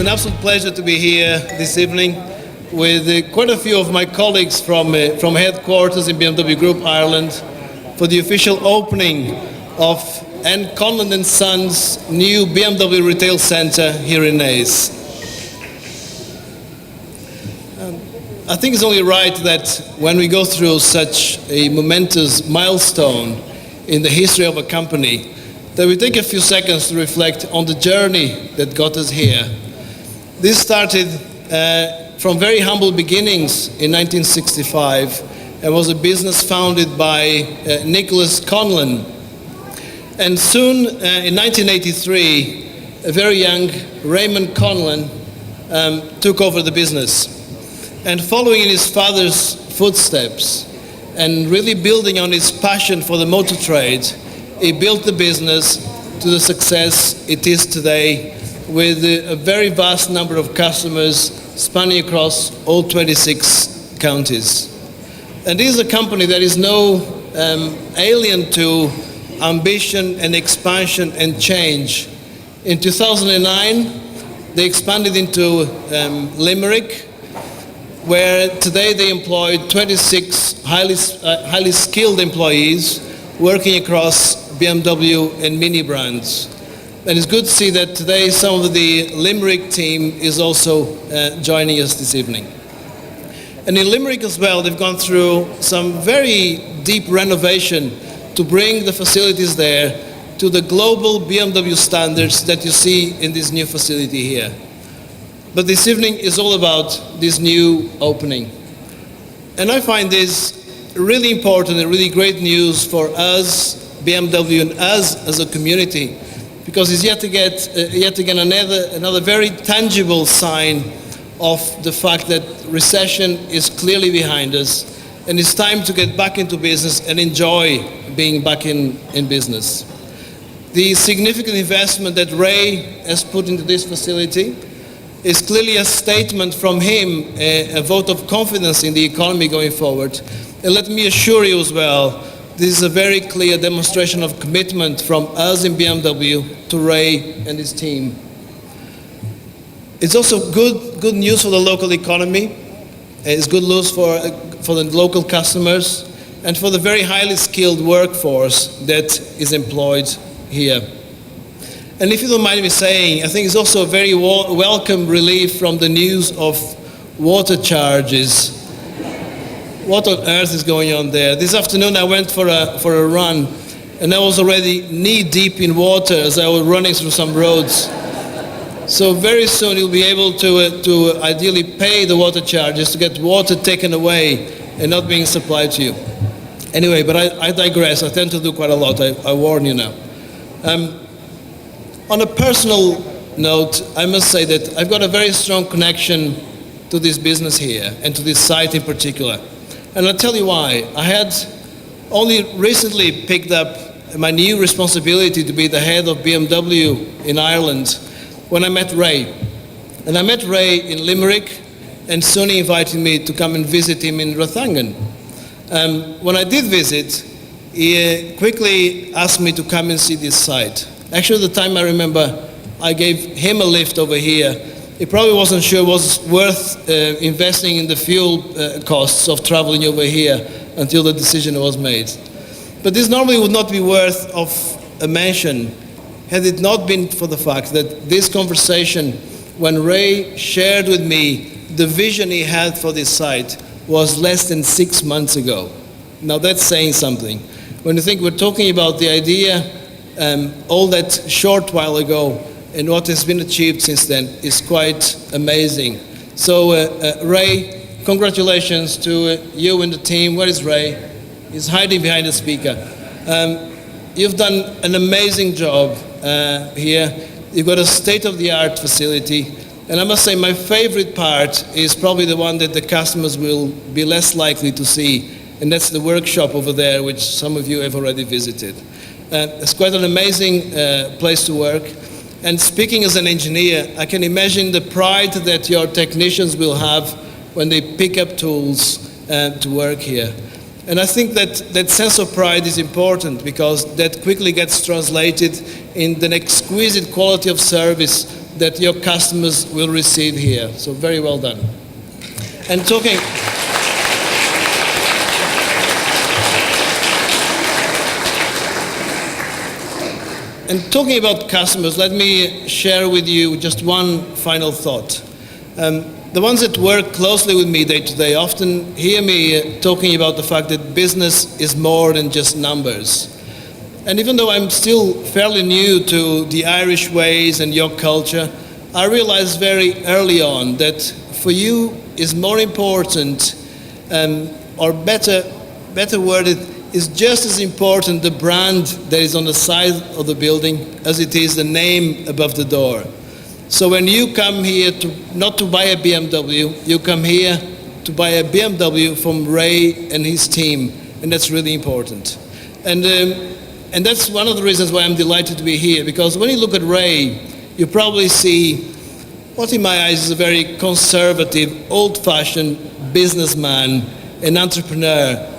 an absolute pleasure to be here this evening with quite a few of my colleagues from headquarters in BMW Group Ireland for the official opening of Conlans Sons' new BMW retail centre here in Naas. I think it's only right that when we go through such a momentous milestone in the history of a company, that we take a few seconds to reflect on the journey that got us here. This started from very humble beginnings in 1965 and was a business founded by Nicholas Conlans. And soon, in 1983, a very young Raymond Conlans took over the business. And following in his father's footsteps and really building on his passion for the motor trade, he built the business to the success it is today, with a very vast number of customers spanning across all 26 counties. And this is a company that is no alien to ambition and expansion and change. In 2009, they expanded into Limerick, where today they employ 26 highly skilled employees working across BMW and Mini brands. And it's good to see that today some of the Limerick team is also joining us this evening. And in Limerick as well, they've gone through some very deep renovation to bring the facilities there to the global BMW standards that you see in this new facility here. But this evening is all about this new opening. And I find this really important and really great news for us, BMW, and us as a community, because it's yet again another very tangible sign of the fact that recession is clearly behind us, and it's time to get back into business and enjoy being back in business. The significant investment that Ray has put into this facility is clearly a statement from him, a vote of confidence in the economy going forward. And let me assure you as well, this is a very clear demonstration of commitment from us in BMW to Ray and his team. It's also good news for the local economy. It's good news for the local customers and for the very highly skilled workforce that is employed here. And if you don't mind me saying, I think it's also a very welcome relief from the news of water charges. What on earth is going on there? This afternoon I went for a run, and I was already knee-deep in water as I was running through some roads. So very soon you'll be able to ideally pay the water charges to get water taken away and not being supplied to you. Anyway, but I digress. I tend to do quite a lot. I warn you now. On a personal note, I must say that I've got a very strong connection to this business here and to this site in particular. And I'll tell you why. I had only recently picked up my new responsibility to be the head of BMW in Ireland when I met Ray. And I met Ray in Limerick, and soon he invited me to come and visit him in Rathangan. When I did visit, he quickly asked me to come and see this site. Actually, at the time I remember, I gave him a lift over here. He probably wasn't sure it was worth investing in the fuel costs of traveling over here until the decision was made. But this normally would not be worth of a mention had it not been for the fact that this conversation, when Ray shared with me the vision he had for this site, was less than 6 months ago. Now that's saying something. When you think we're talking about the idea all that short while ago, and what has been achieved since then is quite amazing. So Ray, congratulations to you and the team. Where is Ray? He's hiding behind the speaker. You've done an amazing job here. You've got a state-of-the-art facility. And I must say my favorite part is probably the one that the customers will be less likely to see, and that's the workshop over there, which some of you have already visited. It's quite an amazing place to work. And speaking as an engineer, I can imagine the pride that your technicians will have when they pick up tools to work here. And I think that sense of pride is important, because that quickly gets translated in the exquisite quality of service that your customers will receive here. So very well done. And talking about customers, let me share with you just one final thought. The ones that work closely with me day to day often hear me talking about the fact that business is more than just numbers. And even though I'm still fairly new to the Irish ways and your culture, I realized very early on that for you is more important, or better worded, is just as important the brand that is on the side of the building as it is the name above the door. So when you come here not to buy a BMW, you come here to buy a BMW from Ray and his team, and that's really important. And that's one of the reasons why I'm delighted to be here, because when you look at Ray, you probably see what in my eyes is a very conservative, old-fashioned businessman, an entrepreneur.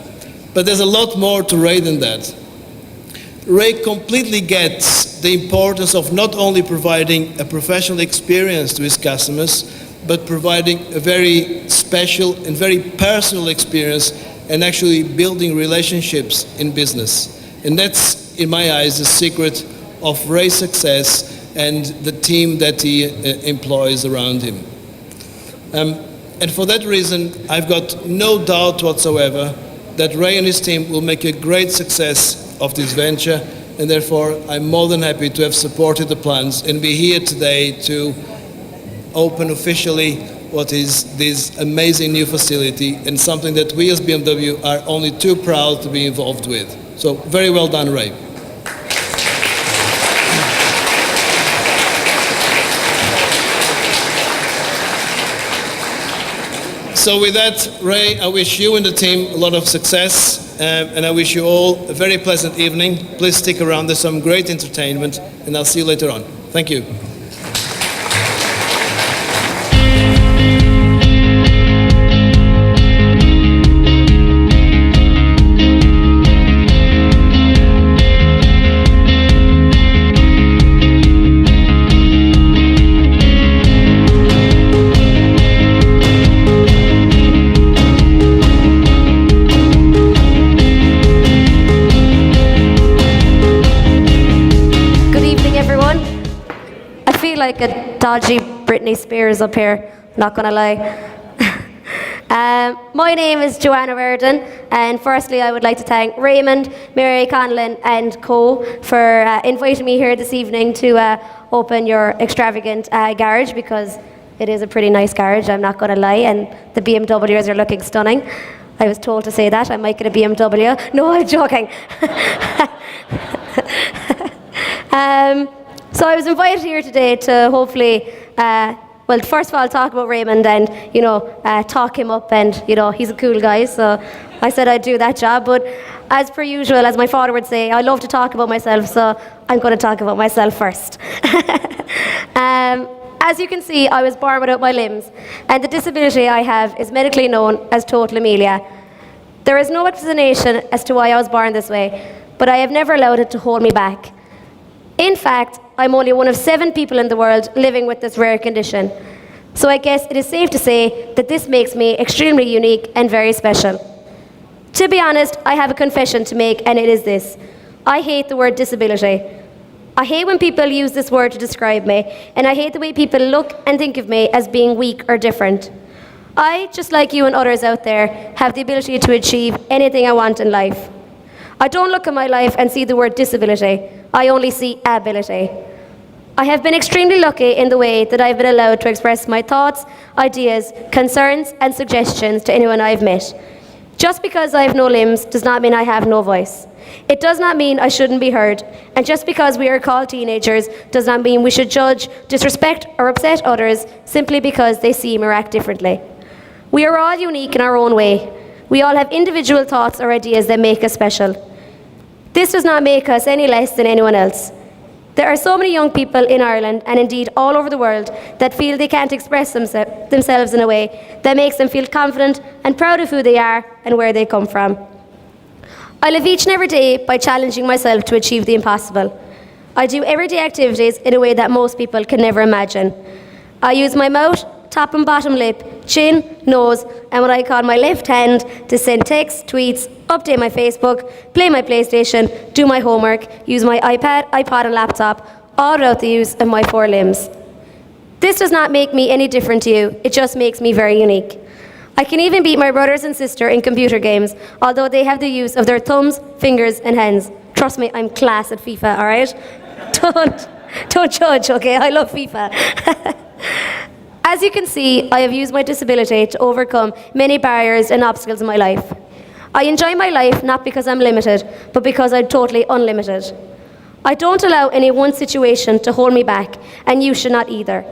But there's a lot more to Ray than that. Ray completely gets the importance of not only providing a professional experience to his customers, but providing a very special and very personal experience and actually building relationships in business. And that's, in my eyes, the secret of Ray's success and the team that he employs around him. And for that reason, I've got no doubt whatsoever that Ray and his team will make a great success of this venture, and therefore I'm more than happy to have supported the plans and be here today to open officially what is this amazing new facility and something that we as BMW are only too proud to be involved with. So very well done, Ray. So with that, Ray, I wish you and the team a lot of success, and I wish you all a very pleasant evening. Please stick around, there's some great entertainment, and I'll see you later on. Thank you. Like a dodgy Britney Spears up here, not gonna lie. My name is Joanne O'Riordan, and firstly I would like to thank Raymond, Mary Conlans and Co for inviting me here this evening to open your extravagant garage, because it is a pretty nice garage, I'm not gonna lie, and the BMWs are looking stunning. I was told to say that, I might get a BMW. No, I'm joking. So I was invited here today to hopefully, well, first of all, talk about Raymond and, talk him up, and, he's a cool guy, so I said I'd do that job. But as per usual, as my father would say, I love to talk about myself, so I'm going to talk about myself first. As you can see, I was born without my limbs, and the disability I have is medically known as total amelia. There is no explanation as to why I was born this way, but I have never allowed it to hold me back. In fact, I'm only one of 7 people in the world living with this rare condition. So I guess it is safe to say that this makes me extremely unique and very special. To be honest, I have a confession to make, and it is this. I hate the word disability. I hate when people use this word to describe me, and I hate the way people look and think of me as being weak or different. I, just like you and others out there, have the ability to achieve anything I want in life. I don't look at my life and see the word disability. I only see ability. I have been extremely lucky in the way that I've been allowed to express my thoughts, ideas, concerns, and suggestions to anyone I've met. Just because I have no limbs does not mean I have no voice. It does not mean I shouldn't be heard. And just because we are called teenagers does not mean we should judge, disrespect, or upset others simply because they seem or act differently. We are all unique in our own way. We all have individual thoughts or ideas that make us special. This does not make us any less than anyone else. There are so many young people in Ireland, and indeed all over the world, that feel they can't express themselves in a way that makes them feel confident and proud of who they are and where they come from. I live each and every day by challenging myself to achieve the impossible. I do everyday activities in a way that most people can never imagine. I use my mouth, top and bottom lip, chin, nose, and what I call my left hand to send texts, tweets, update my Facebook, play my PlayStation, do my homework, use my iPod and laptop, all without the use of my 4 limbs. This does not make me any different to you, it just makes me very unique. I can even beat my brothers and sister in computer games, although they have the use of their thumbs, fingers, and hands. Trust me, I'm class at FIFA, all right? Don't judge, okay? I love FIFA. As you can see, I have used my disability to overcome many barriers and obstacles in my life. I enjoy my life not because I'm limited, but because I'm totally unlimited. I don't allow any one situation to hold me back, and you should not either.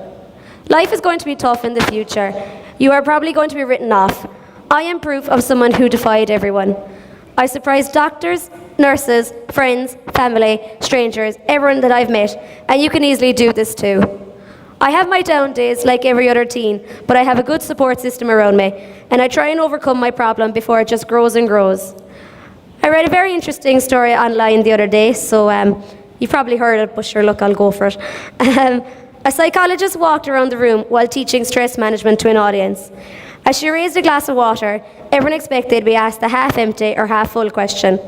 Life is going to be tough in the future. You are probably going to be written off. I am proof of someone who defied everyone. I surprised doctors, nurses, friends, family, strangers, everyone that I've met, and you can easily do this too. I have my down days like every other teen, but I have a good support system around me, and I try and overcome my problem before it just grows and grows. I read a very interesting story online the other day, so you've probably heard it, but sure, look, I'll go for it. A psychologist walked around the room while teaching stress management to an audience. As she raised a glass of water, everyone expected to be asked the half-empty or half-full question.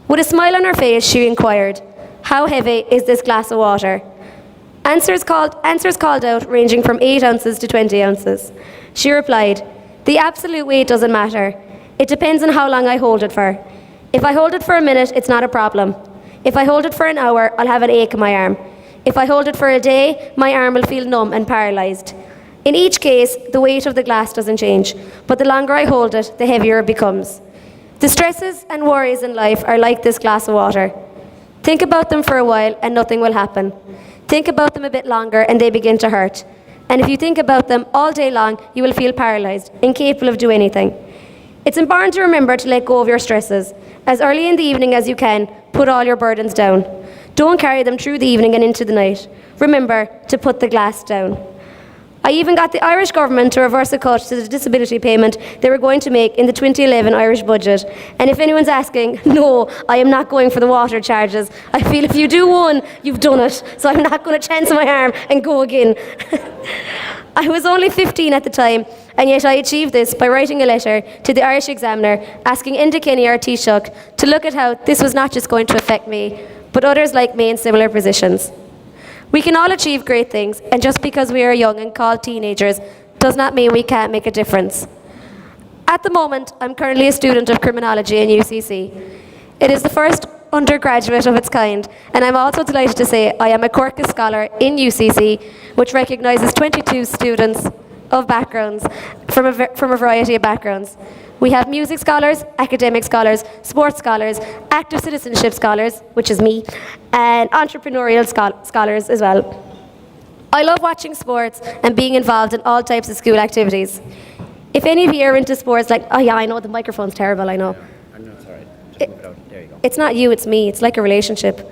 With a smile on her face, she inquired, "How heavy is this glass of water?" Answers called out ranging from 8 ounces to 20 ounces. She replied, "The absolute weight doesn't matter. It depends on how long I hold it for. If I hold it for a minute, it's not a problem. If I hold it for an hour, I'll have an ache in my arm. If I hold it for a day, my arm will feel numb and paralyzed. In each case, the weight of the glass doesn't change, but the longer I hold it, the heavier it becomes. The stresses and worries in life are like this glass of water. Think about them for a while and nothing will happen. Think about them a bit longer and they begin to hurt. And if you think about them all day long, you will feel paralyzed, incapable of doing anything. It's important to remember to let go of your stresses. As early in the evening as you can, put all your burdens down. Don't carry them through the evening and into the night. Remember to put the glass down. I even got the Irish government to reverse a cut to the disability payment they were going to make in the 2011 Irish budget. And if anyone's asking, no, I am not going for the water charges. I feel if you do one, you've done it. So I'm not going to chance my arm and go again. I was only 15 at the time, and yet I achieved this by writing a letter to the Irish Examiner asking Enda Kenny, our Taoiseach, to look at how this was not just going to affect me, but others like me in similar positions. We can all achieve great things, and just because we are young and called teenagers does not mean we can't make a difference. At the moment, I'm currently a student of criminology in UCC. It is the first undergraduate of its kind, and I'm also delighted to say I am a Corcus Scholar in UCC, which recognises 22 students of backgrounds from a variety of backgrounds. We have music scholars, academic scholars, sports scholars, active citizenship scholars, which is me, and entrepreneurial scholars as well. I love watching sports and being involved in all types of school activities. If any of you are into sports, like, oh yeah, I know the microphone's terrible, I know. No, it's all right. Just move it out. There you go. It's not you, it's me. It's like a relationship.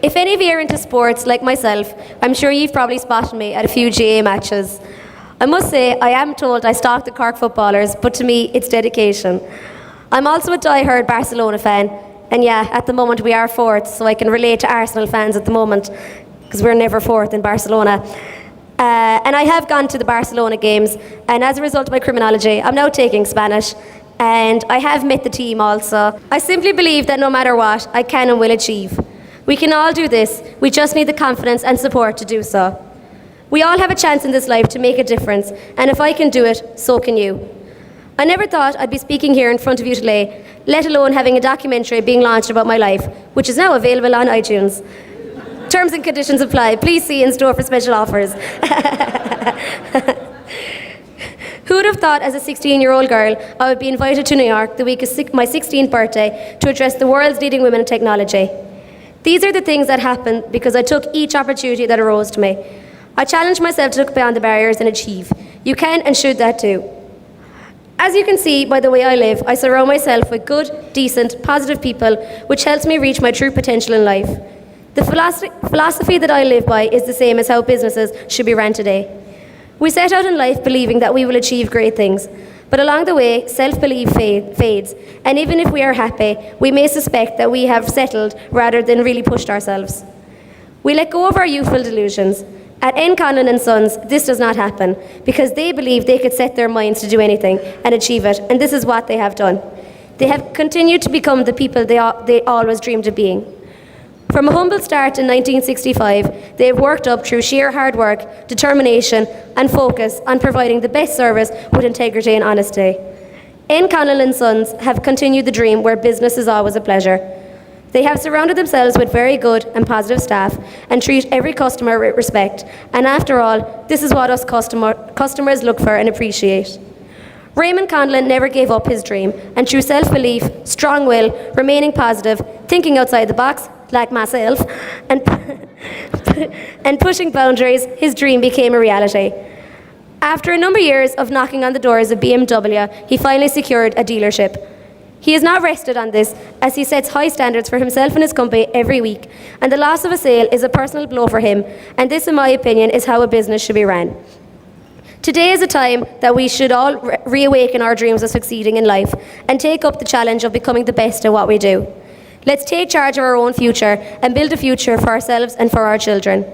If any of you are into sports like myself, I'm sure you've probably spotted me at a few GA matches. I must say, I am told I stalk the Cork footballers, but to me, it's dedication. I'm also a die-hard Barcelona fan, and yeah, at the moment we are fourth, so I can relate to Arsenal fans at the moment, because we're never fourth in Barcelona. And I have gone to the Barcelona games, and as a result of my criminology, I'm now taking Spanish, and I have met the team also. I simply believe that no matter what, I can and will achieve. We can all do this, we just need the confidence and support to do so. We all have a chance in this life to make a difference, and if I can do it, so can you. I never thought I'd be speaking here in front of you today, let alone having a documentary being launched about my life, which is now available on iTunes. Terms and conditions apply. Please see in store for special offers. Who would have thought as a 16-year-old girl I would be invited to New York the week of my 16th birthday to address the world's leading women in technology? These are the things that happened because I took each opportunity that arose to me. I challenged myself to look beyond the barriers and achieve. You can and should that too. As you can see by the way I live, I surround myself with good, decent, positive people, which helps me reach my true potential in life. The philosophy that I live by is the same as how businesses should be run today. We set out in life believing that we will achieve great things, but along the way, self-belief fades, and even if we are happy, we may suspect that we have settled rather than really pushed ourselves. We let go of our youthful delusions. At Conlans and Sons, this does not happen, because they believe they could set their minds to do anything and achieve it, and this is what they have done. They have continued to become the people they always dreamed of being. From a humble start in 1965, they have worked up through sheer hard work, determination and focus on providing the best service with integrity and honesty. Conlans and Sons have continued the dream where business is always a pleasure. They have surrounded themselves with very good and positive staff and treat every customer with respect. And after all, this is what us customers look for and appreciate. Raymond Conlon never gave up his dream, and through self-belief, strong will, remaining positive, thinking outside the box, like myself, and pushing boundaries, his dream became a reality. After a number of years of knocking on the doors of BMW, he finally secured a dealership. He has not rested on this, as he sets high standards for himself and his company every week, and the loss of a sale is a personal blow for him, and this, in my opinion, is how a business should be run. Today is a time that we should all reawaken our dreams of succeeding in life and take up the challenge of becoming the best at what we do. Let's take charge of our own future and build a future for ourselves and for our children.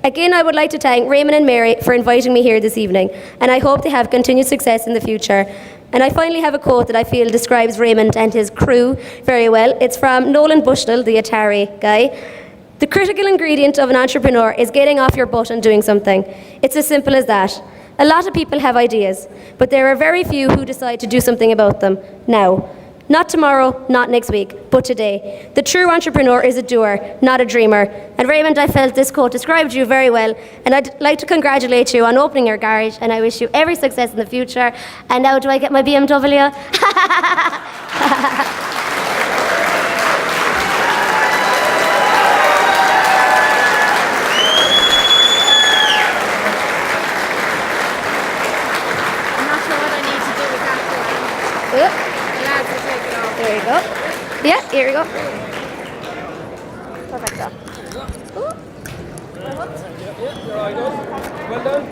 Again, I would like to thank Raymond and Mary for inviting me here this evening, and I hope they have continued success in the future. And I finally have a quote that I feel describes Raymond and his crew very well. It's from Nolan Bushnell, the Atari guy. The critical ingredient of an entrepreneur is getting off your butt and doing something. It's as simple as that. A lot of people have ideas, but there are very few who decide to do something about them now. Not tomorrow, not next week, but today. The true entrepreneur is a doer, not a dreamer. And Raymond, I felt this quote described you very well, and I'd like to congratulate you on opening your garage, and I wish you every success in the future. And now do I get my BMW? There you go. Yeah, here we go. Perfect. Ooh. Well done.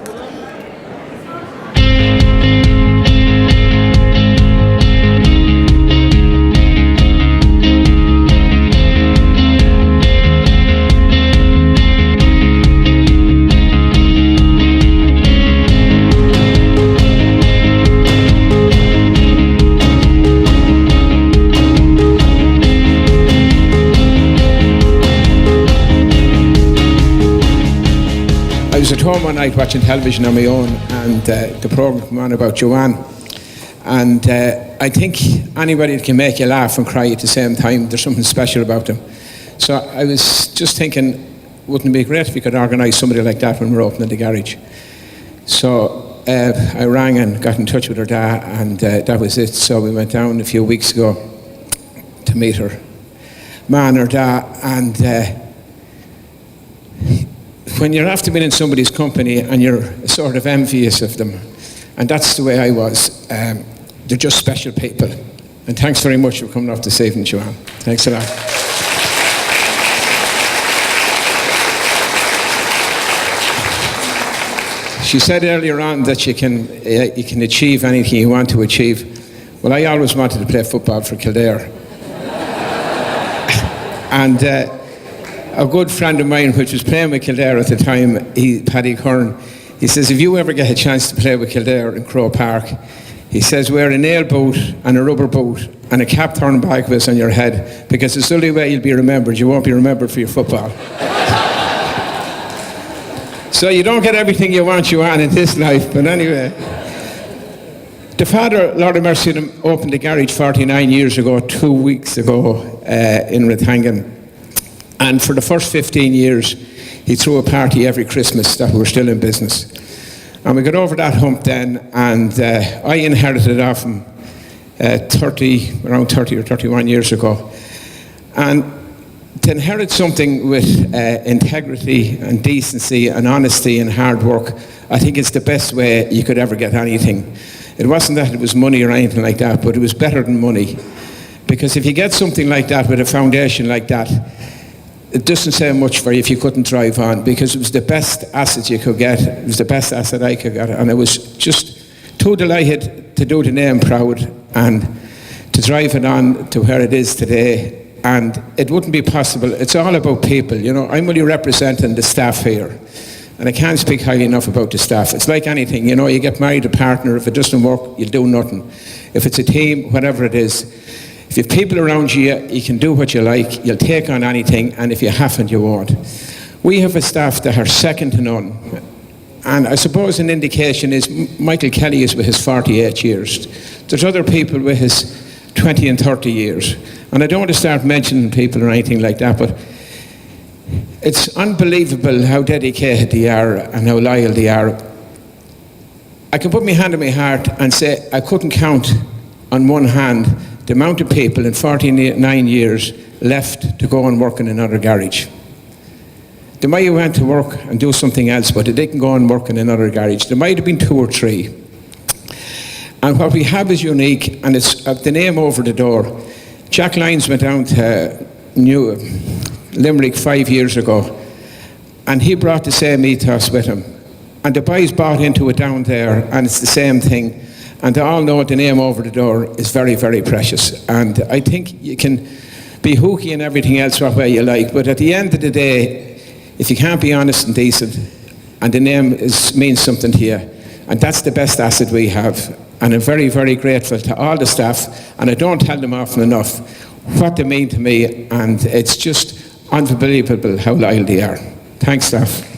I was at home one night watching television on my own, and the programme came on about Joanne. And I think anybody that can make you laugh and cry at the same time, there's something special about them. So I was just thinking, wouldn't it be great if we could organise somebody like that when we're opening the garage? So I rang and got in touch with her dad, and that was it. So we went down a few weeks ago to meet her man, her dad, and when you're after being in somebody's company and you're sort of envious of them, and that's the way I was, they're just special people. And thanks very much for coming off this evening, Joanne. Thanks a lot. She said earlier on that you can achieve anything you want to achieve. Well, I always wanted to play football for Kildare. And a good friend of mine, which was playing with Kildare at the time, Paddy Curran, he says, if you ever get a chance to play with Kildare in Crow Park, he says, wear a nail boot and a rubber boot and a cap turned backwards on your head, because it's the only way you'll be remembered. You won't be remembered for your football. So you don't get everything you want, Joanne, in this life, but anyway. The father, Lord of Mercy, opened the garage 49 years ago, 2 weeks ago, in Rathangan. And for the first 15 years, he threw a party every Christmas that we were still in business. And we got over that hump then, and I inherited it off him around 30 or 31 years ago. And to inherit something with integrity and decency and honesty and hard work, I think it's the best way you could ever get anything. It wasn't that it was money or anything like that, but it was better than money. Because if you get something like that with a foundation like that, it doesn't say much for you if you couldn't drive on, because it was the best asset you could get. It was the best asset I could get, and I was just too delighted to do the name proud and to drive it on to where it is today. And it wouldn't be possible. It's all about people, you know. I'm only representing the staff here, and I can't speak highly enough about the staff. It's like anything, you know. You get married, a partner. If it doesn't work, you'll do nothing. If it's a team, whatever it is, if you have people around you, you can do what you like. You'll take on anything, and if you haven't, you won't. We have a staff that are second to none. And I suppose an indication is Michael Kelly is with his 48 years. There's other people with his 20 and 30 years. And I don't want to start mentioning people or anything like that, but it's unbelievable how dedicated they are and how loyal they are. I can put my hand on my heart and say I couldn't count on one hand the amount of people in 49 years left to go and work in another garage. They might have went to work and do something else, but they didn't go and work in another garage. There might have been 2 or 3. And what we have is unique, and it's the name over the door. Jack Lyons went down to Limerick 5 years ago, and he brought the same ethos with him. And the boys bought into it down there, and it's the same thing. And they all know the name over the door is very, very precious. And I think you can be hooky and everything else what way you like, but at the end of the day, if you can't be honest and decent, and the name means something to you, and that's the best asset we have. And I'm very, very grateful to all the staff, and I don't tell them often enough what they mean to me, and it's just unbelievable how loyal they are. Thanks, staff.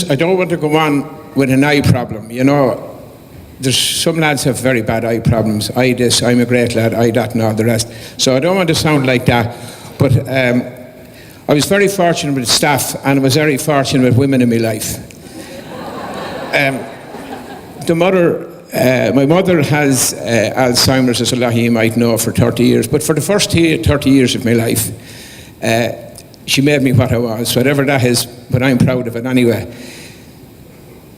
I don't want to go on with an eye problem, you know. There's some lads have very bad eye problems. I this, I'm a great lad, I that and all the rest. So I don't want to sound like that. But I was very fortunate with staff, and I was very fortunate with women in my life. My mother has Alzheimer's, as a lot of you might know, for 30 years. But for the first 30 years of my life, she made me what I was, whatever that is, but I'm proud of it anyway.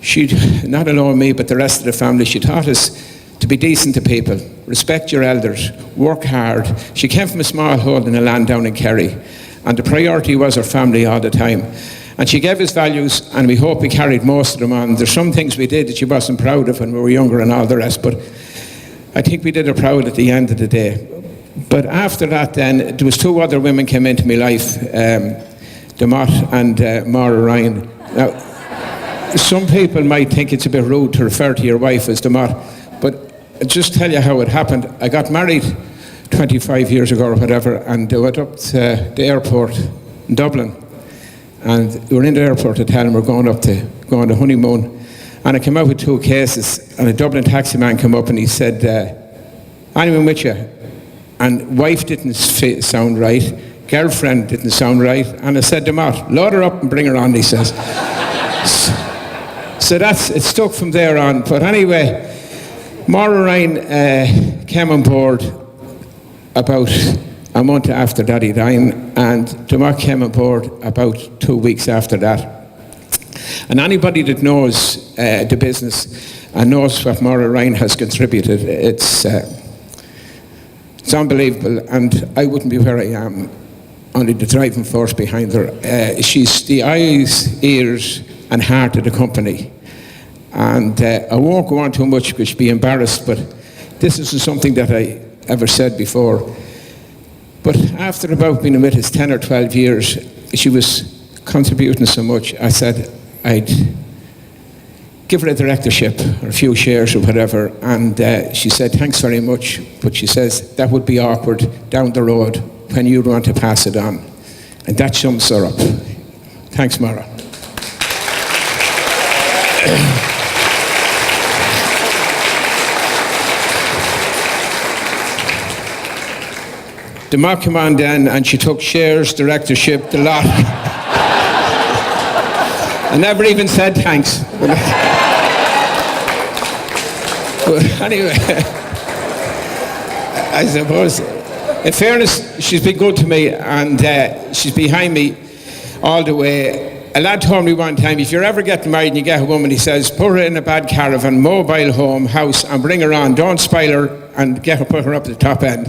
She, not alone me, but the rest of the family, she taught us to be decent to people, respect your elders, work hard. She came from a small hole in the land down in Kerry, and the priority was her family all the time. And she gave us values, and we hope we carried most of them on. There's some things we did that she wasn't proud of when we were younger and all the rest, but I think we did her proud at the end of the day. But after that then, there was 2 other women came into my life, Demott and Maura Ryan. Now, some people might think it's a bit rude to refer to your wife as Demott, but I'll just tell you how it happened. I got married 25 years ago or whatever, and I went up to the airport in Dublin, and we were in the airport to tell them we're going on the honeymoon, and I came out with 2 cases, and a Dublin taxi man came up and he said, anyone with you? And wife didn't sound right, girlfriend didn't sound right, and I said to Matt, load her up and bring her on, he says. So it stuck from there on. But anyway, Maura Ryan came on board about a month after Daddy dying, and Demott came on board about 2 weeks after that. And anybody that knows the business and knows what Maura Ryan has contributed, it's unbelievable, and I wouldn't be where I am only the driving force behind her. She's the eyes, ears and heart of the company. And I won't go on too much because she'd be embarrassed, but this isn't something that I ever said before. But after about being with us 10 or 12 years, she was contributing so much, I said I'd give her a directorship or a few shares or whatever, and she said thanks very much, but she says that would be awkward down the road when you want to pass it on. And that sums her up. Thanks, Maura. The mock came on then, and she took shares, directorship, the lot. I never even said thanks. But anyway, I suppose, in fairness, she's been good to me, and she's behind me all the way. a lad told me one time, if you're ever getting married and you get a woman, he says, put her in a bad caravan, mobile home, house, and bring her on. Don't spoil her and put her up at the top end.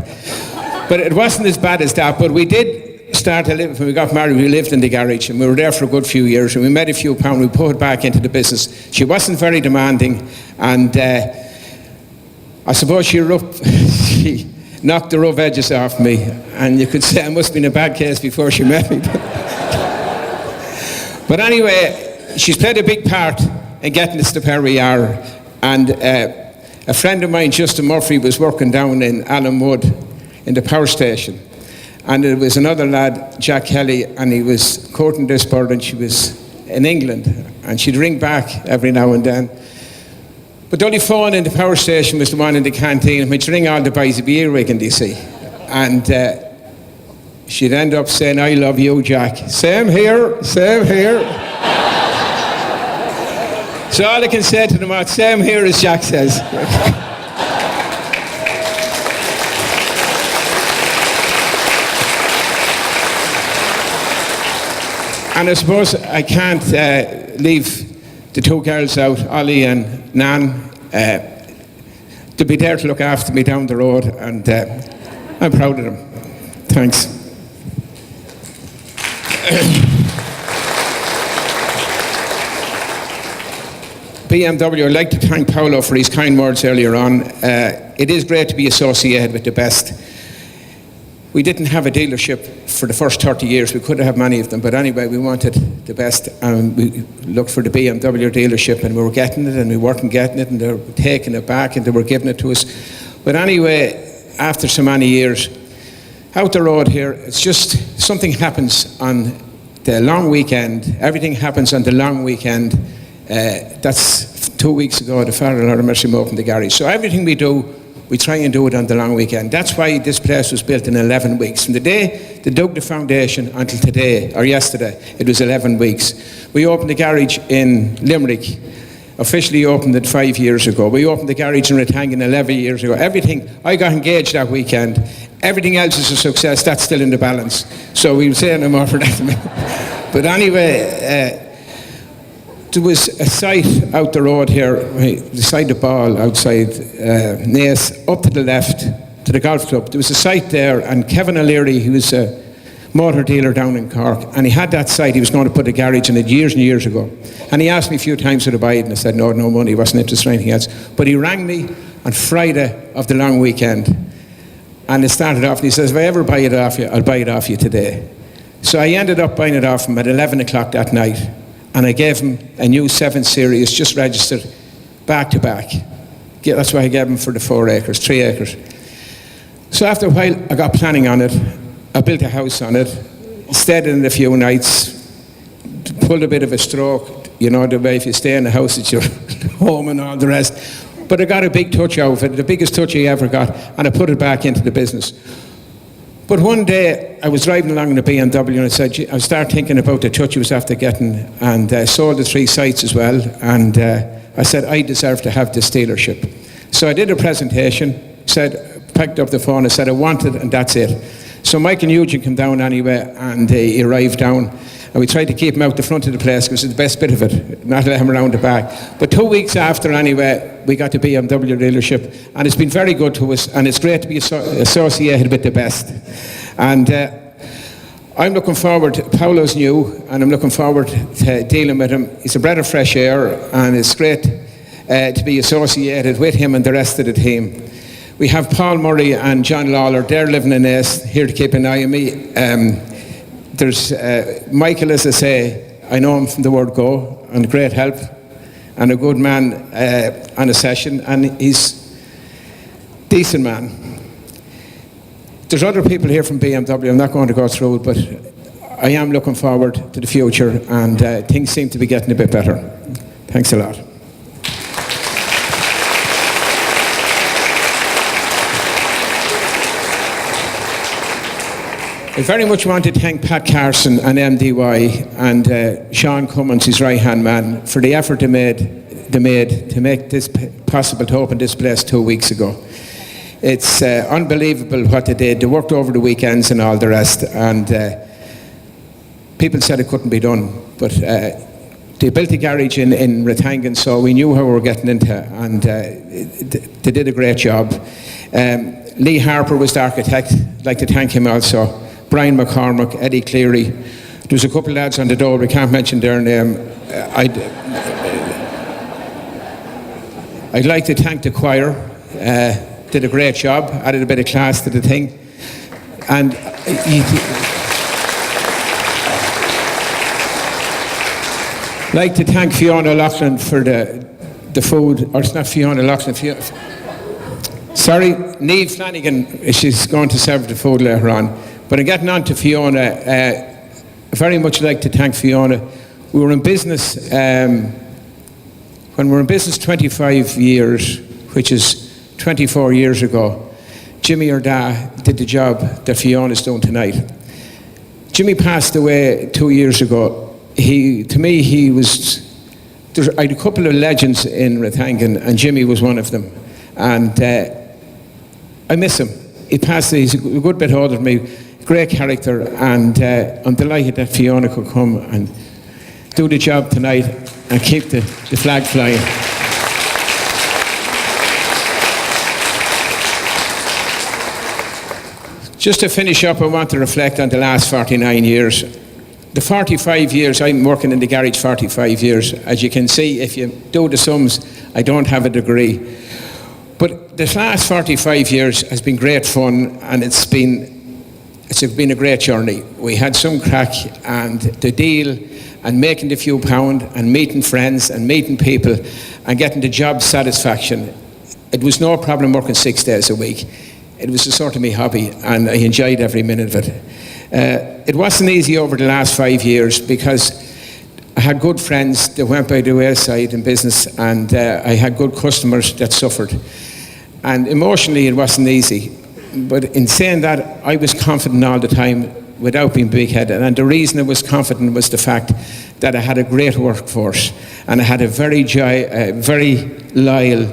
But it wasn't as bad as that. But we did start to live, when we got married, we lived in the garage, and we were there for a good few years, and we made a few pounds. We put it back into the business. She wasn't very demanding, and I suppose she knocked the rough edges off me, and you could say I must have been a bad case before she met me. But anyway, she's played a big part in getting us to where we are. And a friend of mine, Justin Murphy, was working down in Allen Wood in the power station. And there was another lad, Jack Kelly, and he was courting this bird, and she was in England. And she'd ring back every now and then. But the only phone in the power station was the one in the canteen, which ring all the boys would be earwigging, you see. And she'd end up saying, I love you, Jack. Same here, same here. So all I can say to them is, same here, as Jack says. And I suppose I can't leave the two girls out, Ollie and Nan, to be there to look after me down the road, and I'm proud of them. Thanks. BMW, I'd like to thank Paulo for his kind words earlier on. It is great to be associated with the best. We didn't have a dealership for the first 30 years. We could have many of them, but anyway, we wanted the best, and we looked for the BMW dealership, and we were getting it, and we weren't getting it, and they were taking it back, and they were giving it to us. But anyway, after so many years, out the road here, it's just something happens on the long weekend. Everything happens on the long weekend. That's 2 weeks ago, the Father, Lord of Mercy, opened the garage. So everything we do, we try and do it on the long weekend. That's why this place was built in 11 weeks. From the day they dug the foundation until today, or yesterday, it was 11 weeks. We opened the garage in Limerick, officially opened it 5 years ago. We opened the garage in Ratangan 11 years ago. Everything, I got engaged that weekend. Everything else is a success. That's still in the balance. So we'll say no more for that. But anyway, there was a site out the road here, beside the ball outside Naas, up to the left, to the golf club. There was a site there, and Kevin O'Leary, who was a motor dealer down in Cork, and he had that site. He was going to put a garage in it years and years ago. And he asked me a few times to buy it, and I said, no money, wasn't interested in anything else. But he rang me on Friday of the long weekend, and it started off, and he says, if I ever buy it off you, I'll buy it off you today. So I ended up buying it off him at 11 o'clock that night. And I gave him a new 7 Series, just registered, back to back. Yeah, that's why I gave him for the 4 acres, 3 acres. So after a while, I got planning on it. I built a house on it, stayed in it a few nights, pulled a bit of a stroke, you know, the way if you stay in the house, it's your home and all the rest. But I got a big touch out of it, the biggest touch I ever got, and I put it back into the business. But one day, I was driving along in a BMW, and I said, I started thinking about the touch I was after getting, and sold the 3 sites as well, and I said, I deserve to have this dealership. So I did a presentation, picked up the phone, I said, I want it, and that's it. So Mike and Eugene came down anyway, and he arrived down, and we tried to keep him out the front of the place, because it's the best bit of it, not let him around the back. But 2 weeks after anyway, we got the BMW dealership, and it's been very good to us, and it's great to be associated with the best. And I'm looking forward, Paulo's new, and I'm looking forward to dealing with him. He's a breath of fresh air, and it's great to be associated with him and the rest of the team. We have Paul Murray and John Lawler, they're living in Naas, here to keep an eye on me. There's Michael, as I say, I know him from the word go, and great help, and a good man on a session, and he's a decent man. There's other people here from BMW, I'm not going to go through it, but I am looking forward to the future, and things seem to be getting a bit better. Thanks a lot. I very much want to thank Pat Carson and MDY and Sean Cummins, his right-hand man, for the effort they made to make this possible to open this place 2 weeks ago. It's unbelievable what they did. They worked over the weekends and all the rest, and people said it couldn't be done, but they built a garage in Rathangan, so we knew how we were getting into, and they did a great job. Lee Harper was the architect. I'd like to thank him also. Brian McCormick, Eddie Cleary. There was a couple of lads on the door, we can't mention their name. I'd like to thank the choir. Did a great job, added a bit of class to the thing. And I'd like to thank Fiona O'Loughlin for the food, or it's not Fiona O'Loughlin, sorry, Niamh Flanagan, she's going to serve the food later on. But in getting on to Fiona, very much like to thank Fiona. We were in business, when we were in business 25 years, which is 24 years ago, Jimmy Arda did the job that Fiona's doing tonight. Jimmy passed away 2 years ago. I had a couple of legends in Rathangan, and Jimmy was one of them. And I miss him. He passed, he's a good bit older than me, great character, and I'm delighted that Fiona could come and do the job tonight and keep the flag flying. Just to finish up, I want to reflect on the last 49 years. The 45 years, I'm working in the garage 45 years. As you can see, if you do the sums, I don't have a degree. But the last 45 years has been great fun, and it's been a great journey. We had some crack, and the deal, and making the few pound, and meeting friends, and meeting people, and getting the job satisfaction. It was no problem working 6 days a week. It was a sort of my hobby, and I enjoyed every minute of it. It wasn't easy over the last 5 years, because I had good friends that went by the wayside in business, and I had good customers that suffered. And emotionally, it wasn't easy. But in saying that, I was confident all the time without being big-headed. And the reason I was confident was the fact that I had a great workforce, and I had a very loyal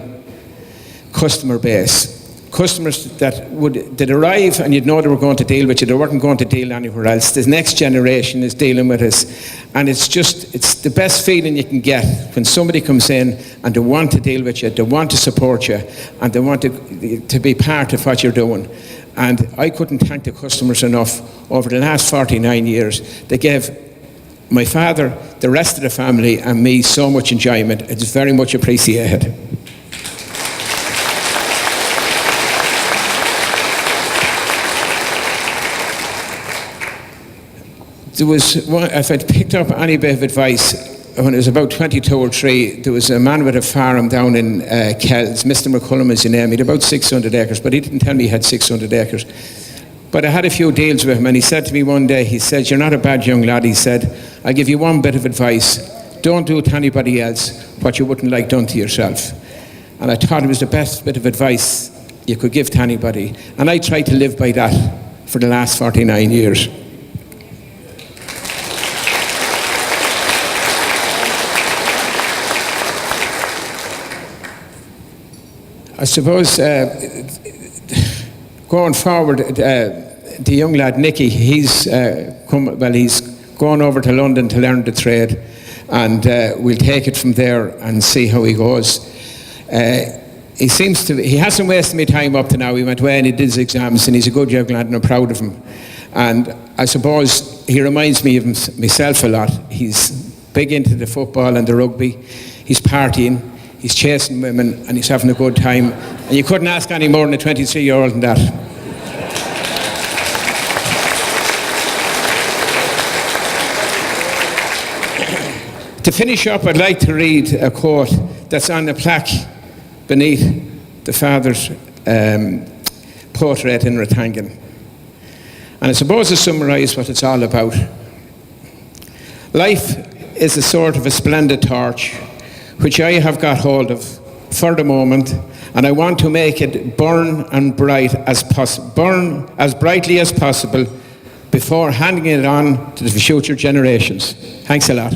customer base. Customers that would arrive, and you'd know they were going to deal with you. They weren't going to deal anywhere else. The next generation is dealing with us, and it's the best feeling you can get when somebody comes in and they want to deal with you, they want to support you, and they want to be part of what you're doing. And I couldn't thank the customers enough over the last 49 years. They gave my father, the rest of the family, and me so much enjoyment. It's very much appreciated. There was one, if I'd picked up any bit of advice, when I was about 22 or 3, there was a man with a farm down in Kells, Mr. McCullum is his name. He had about 600 acres, but he didn't tell me he had 600 acres. But I had a few deals with him, and he said to me one day, he said, "You're not a bad young lad," he said. "I'll give you one bit of advice. Don't do to anybody else what you wouldn't like done to yourself." And I thought it was the best bit of advice you could give to anybody. And I tried to live by that for the last 49 years. I suppose going forward, the young lad Nicky, he's gone over to London to learn the trade, and we'll take it from there and see how he goes. He hasn't wasted my time up to now. He went away and he did his exams, and he's a good young lad, and I'm proud of him. And I suppose he reminds me of myself a lot. He's big into the football and the rugby. He's partying. He's chasing women, and he's having a good time. And you couldn't ask any more than a 23-year-old than that. To finish up, I'd like to read a quote that's on the plaque beneath the father's portrait in Rathangan. And I suppose to summarise what it's all about. Life is a sort of a splendid torch which I have got hold of for the moment, and I want to make it burn as brightly as possible before handing it on to the future generations. Thanks a lot.